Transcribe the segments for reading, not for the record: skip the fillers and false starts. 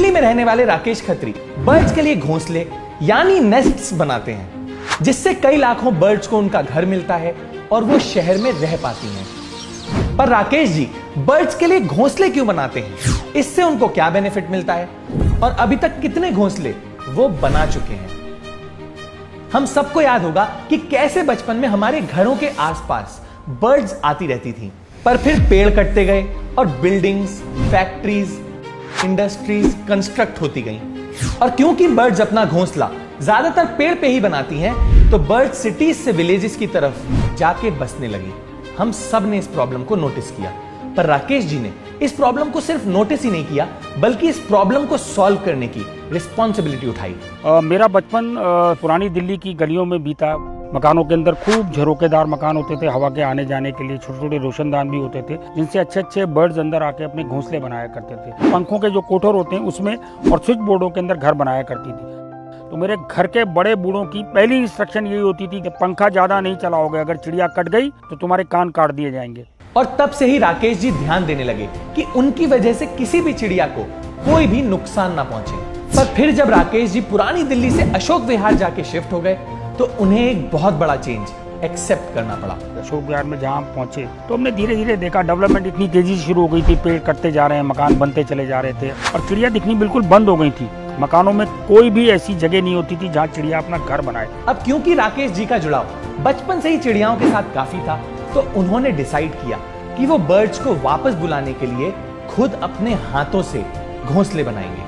दिल्ली में रहने वाले राकेश खत्री बर्ड्स के लिए घोंसले यानी नेस्ट्स बनाते हैं, जिससे कई लाखों बर्ड्स को उनका घर मिलता है और वो शहर में रह पाती हैं। पर राकेश जी बर्ड्स के लिए घोंसले क्यों बनाते हैं, इससे उनको क्या बेनिफिट मिलता है और अभी तक कितने घोंसले वो बना चुके हैं। हम सबको याद होगा कि कैसे बचपन में हमारे घरों के आसपास बर्ड्स आती रहती थीं, पर फिर पेड़ कटते गए और बिल्डिंग्स, फैक्ट्रीज, इंडस्ट्रीज कंस्ट्रक्ट होती गईं। और क्योंकि बर्ड्स अपना घोंसला ज्यादातर पेड़ पे ही बनाती हैं, तो बर्ड सिटीज से विलेजेस की तरफ जाके बसने लगी। हम सब ने इस प्रॉब्लम को नोटिस किया, पर राकेश जी ने इस प्रॉब्लम को सिर्फ नोटिस ही नहीं किया, बल्कि इस प्रॉब्लम को सॉल्व करने की रिस्पॉन्सिबिलिटी उठाई। मेरा बचपन पुरानी दिल्ली की गलियों में बीता। मकानों के अंदर खूब झरोकेदार मकान होते थे, हवा के आने जाने के लिए छोटे छोटे रोशनदान भी होते थे, जिनसे अच्छे अच्छे बर्ड्स अंदर आके अपने घोंसले बनाया करते थे। पंखों के जो कोठर होते हैं उसमें और स्विच बोर्डों के अंदर घर बनाया करती थी। तो मेरे घर के बड़े बूढ़ों की पहली इंस्ट्रक्शन यही होती थी कि पंखा ज्यादा नहीं चलाओगे, अगर चिड़िया कट गई तो तुम्हारे कान काट दिए जाएंगे। और तब से ही राकेश जी ध्यान देने लगे कि उनकी वजह से किसी भी चिड़िया को कोई भी नुकसान ना पहुंचे। पर फिर जब राकेश जी पुरानी दिल्ली से अशोक विहार जाके शिफ्ट हो गए, तो उन्हें एक बहुत बड़ा चेंज एक्सेप्ट करना पड़ा। अशोक विहार में जहाँ पहुंचे तो हमने धीरे धीरे देखा डेवलपमेंट इतनी तेजी से शुरू हो गई थी, पेड़ कटते जा रहे हैं, मकान बनते चले जा रहे थे और चिड़िया दिखनी बिल्कुल बंद हो गई थी। मकानों में कोई भी ऐसी जगह नहीं होती थी जहाँ चिड़िया अपना घर बनाए। अब क्योंकि राकेश जी का जुड़ाव बचपन से ही चिड़ियाओं के साथ काफी था, तो उन्होंने डिसाइड किया कि वो बर्ड्स को वापस बुलाने के लिए खुद अपने हाथों से घोंसले बनाएंगे।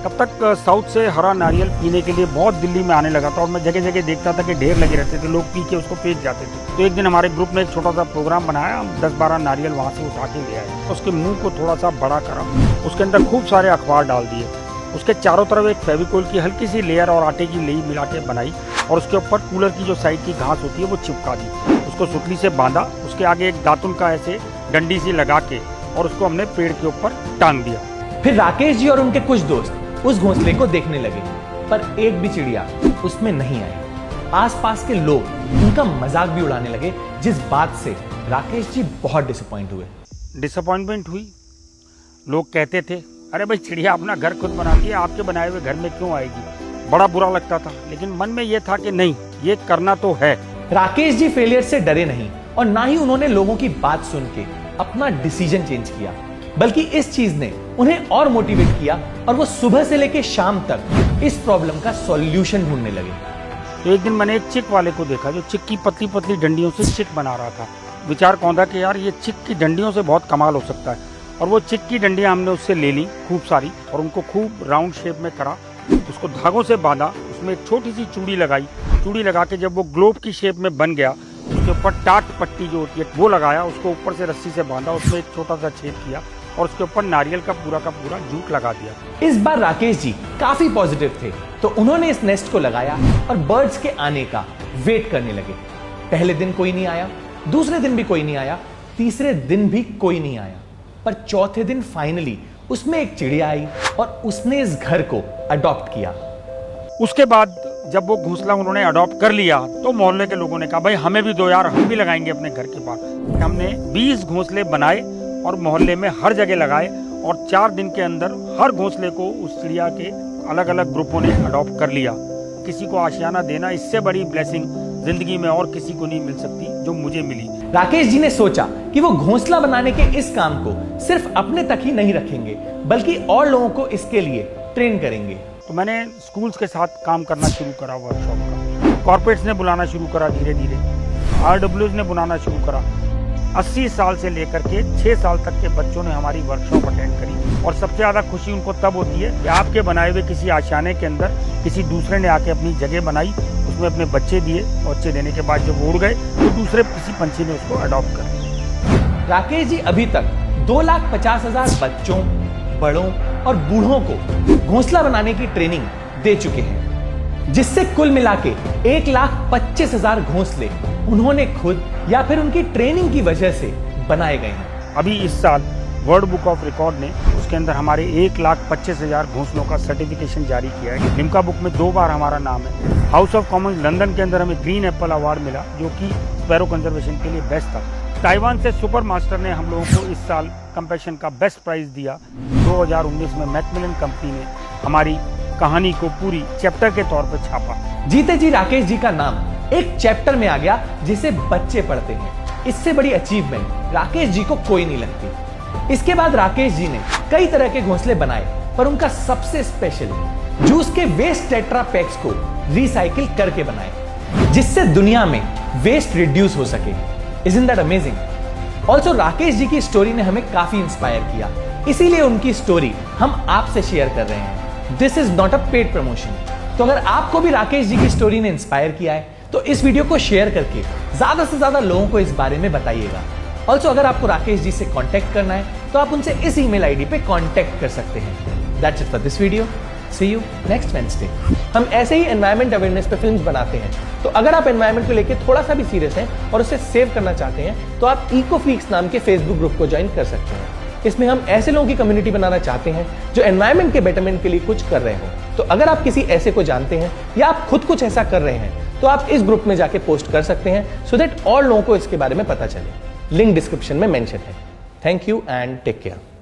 तब तक साउथ से हरा नारियल पीने के लिए बहुत दिल्ली में आने लगा था और मैं जगह जगह देखता था कि ढेर लगे रहते थे, लोग पी के उसको फेंक जाते थे। तो एक दिन हमारे ग्रुप ने एक छोटा सा प्रोग्राम बनाया, हम 10-12 नारियल वहाँ से उठा के ले आए, उसके मुंह को थोड़ा सा बड़ा करा, उसके अंदर खूब सारे अखबार डाल दिए, उसके चारों तरफ एक फेविकोल की हल्की सी लेयर और आटे की लेई मिला के बनाई और उसके ऊपर कूलर की जो साइड की घास होती है वो चिपका दी, उसको सुतली से बांधा, उसके आगे एक दातुन का ऐसे डंडी सी लगा के और उसको हमने पेड़ के ऊपर टांग दिया। फिर राकेश जी और उनके कुछ दोस्त उस घोंसले को देखने लगे, पर एक भी चिड़िया उसमें नहीं आई। आसपास के लोग उनका मजाक भी उड़ाने लगे, जिस बात से राकेश जी बहुत डिसअपॉइंटमेंट हुई। लोग कहते थे, अरे भाई चिड़िया अपना घर खुद बनाती है, आपके बनाए हुए घर में क्यों आएगी। बड़ा बुरा लगता था, लेकिन मन में यह था कि नहीं, ये करना तो है। राकेश जी फेलियर से डरे नहीं और ना ही उन्होंने लोगों की बात सुन के अपना डिसीजन चेंज किया, बल्कि इस चीज ने उन्हें और मोटिवेट किया और वो सुबह से लेकर शाम तक इस प्रॉब्लम का सॉल्यूशन ढूंढने लगे। तो एक दिन मैंने एक चिक वाले को देखा जो चिक की पतली पतली डंडियों से चिक बना रहा था। विचार कौंधा कि यार ये चिक की डंडियों से बहुत कमाल हो सकता है, और वो चिक की डंडियां हमने उससे ले ली खूब सारी और उनको खूब राउंड शेप में करा, उसको धागों से बांधा, उसमें एक छोटी सी चूड़ी लगाई, चूड़ी लगा के जब वो ग्लोब की शेप में बन गया, उसके ऊपर टाट पट्टी जो होती है वो लगाया, उसको ऊपर से रस्सी से बांधा, उसमें एक छोटा सा छेद किया और उसके ऊपर नारियल का पूरा जूट लगा दिया। इस बार राकेश जी काफी पॉजिटिव थे, तो उन्होंने इस नेस्ट को लगाया और बर्ड्स के आने का वेट करने लगे। पहले दिन कोई नहीं आया, दूसरे दिन भी कोई नहीं आया, तीसरे दिन भी कोई नहीं आया, पर चौथे दिन फाइनली उसमें एक चिड़िया आई और उसने इस घर को अडॉप्ट किया। उसके बाद जब वो घोंसला उन्होंने अडॉप्ट कर लिया तो मोहल्ले के लोगों ने कहा, भाई हमें भी दो यार, हम भी लगाएंगे अपने घर के पास। हमने 20 घोंसले बनाए और मोहल्ले में हर जगह लगाए और 4 दिन के अंदर हर घोंसले को उस चिड़िया के अलग अलग ग्रुपों ने अडॉप्ट कर लिया। किसी को आशियाना देना, इससे बड़ी ब्लेसिंग जिंदगी में और किसी को नहीं मिल सकती जो मुझे मिली। राकेश जी ने सोचा कि वो घोंसला बनाने के इस काम को सिर्फ अपने तक ही नहीं रखेंगे, बल्कि और लोगों को इसके लिए ट्रेन करेंगे। तो मैंने स्कूल्स के साथ काम करना शुरू करा, वर्कशॉप का। कॉर्पोरेट्स ने बुलाना शुरू करा, धीरे धीरे RWs ने बुलाना शुरू करा। 80 साल से लेकर के 6 साल तक के बच्चों ने हमारी वर्कशॉप अटेंड करी और सबसे ज़्यादा खुशी उनको तब होती है कि आपके बनाए हुए किसी आशियाने के अंदर किसी दूसरे ने आके अपनी जगह बनाई, उसमें अपने बच्चे दिए और बच्चे देने के बाद जब उड़ गए तो दूसरे किसी पंछी ने उसको अडॉप्ट कर लिया। राकेश जी अभी तक 2,50,000 बच्चों, बड़ों और बूढ़ों को घोंसला बनाने की ट्रेनिंग दे चुके हैं, जिससे कुल मिला के 1,25,000 घोंसले उन्होंने खुद या फिर उनकी ट्रेनिंग की वजह से बनाए गए हैं। अभी इस साल वर्ल्ड बुक ऑफ रिकॉर्ड ने उसके अंदर हमारे 1,25,000 घोंसलों का सर्टिफिकेशन जारी किया है। लिम्का बुक में 2 बार हमारा नाम है। हाउस ऑफ कॉमन्स लंदन के अंदर हमें ग्रीन एप्पल अवार्ड मिला, जो कि स्पैरो कंजर्वेशन के लिए बेस्ट था। ताइवान से सुपर मास्टर ने हम लोगों को इस साल कंपैशन का बेस्ट प्राइज दिया। 2019 में मैकमिलन कंपनी ने हमारी कहानी को पूरी चैप्टर के तौर पर छापा। जीते जी राकेश जी का नाम एक चैप्टर में आ गया जिसे बच्चे पढ़ते हैं। इससे बड़ी अचीवमेंट राकेश जी को कोई नहीं लगती। इसके बाद राकेश जी ने कई तरह के घोंसले बनाए, पर उनका सबसे स्पेशल जूस के वेस्ट टेट्रा पैक्स को रिसाइकिल करके बनाए, जिससे दुनिया में वेस्ट रिड्यूस हो सके। Isn't that amazing? Also Rakesh ji की स्टोरी ने हमें काफी इंस्पायर किया, इसीलिए उनकी स्टोरी हम आपसे शेयर कर रहे हैं। This is not a paid promotion. तो अगर आपको भी राकेश जी की स्टोरी ने इंस्पायर किया है तो इस वीडियो को शेयर करके ज्यादा से ज्यादा लोगों को इस बारे में बताइएगा। ऑल्सो अगर आपको राकेश जी से कांटेक्ट करना है तो आप उनसे इस ईमेल आईडी पे कांटेक्ट कर सकते हैं। That's it for this video. See you next Wednesday। हम ऐसे ही एनवायरमेंट अवेयरनेस पे फिल्म्स बनाते हैं, तो अगर आप एनवायरमेंट को लेके थोड़ा सा भी सीरियस हैं और उसे सेव करना चाहते हैं तो आप इको फ्रीक्स नाम के फेसबुक ग्रुप को ज्वाइन कर सकते हैं। इसमें हम ऐसे लोगों की कम्युनिटी बनाना चाहते हैं जो एनवायरमेंट के बेटरमेंट के लिए कुछ कर रहे हो। तो अगर आप किसी ऐसे को जानते हैं या आप खुद कुछ ऐसा कर रहे हैं तो आप इस ग्रुप में जाके पोस्ट कर सकते हैं, सो दैट और लोगों को इसके बारे में पता चले। लिंक डिस्क्रिप्शन में मेंशन है। Thank you and take care.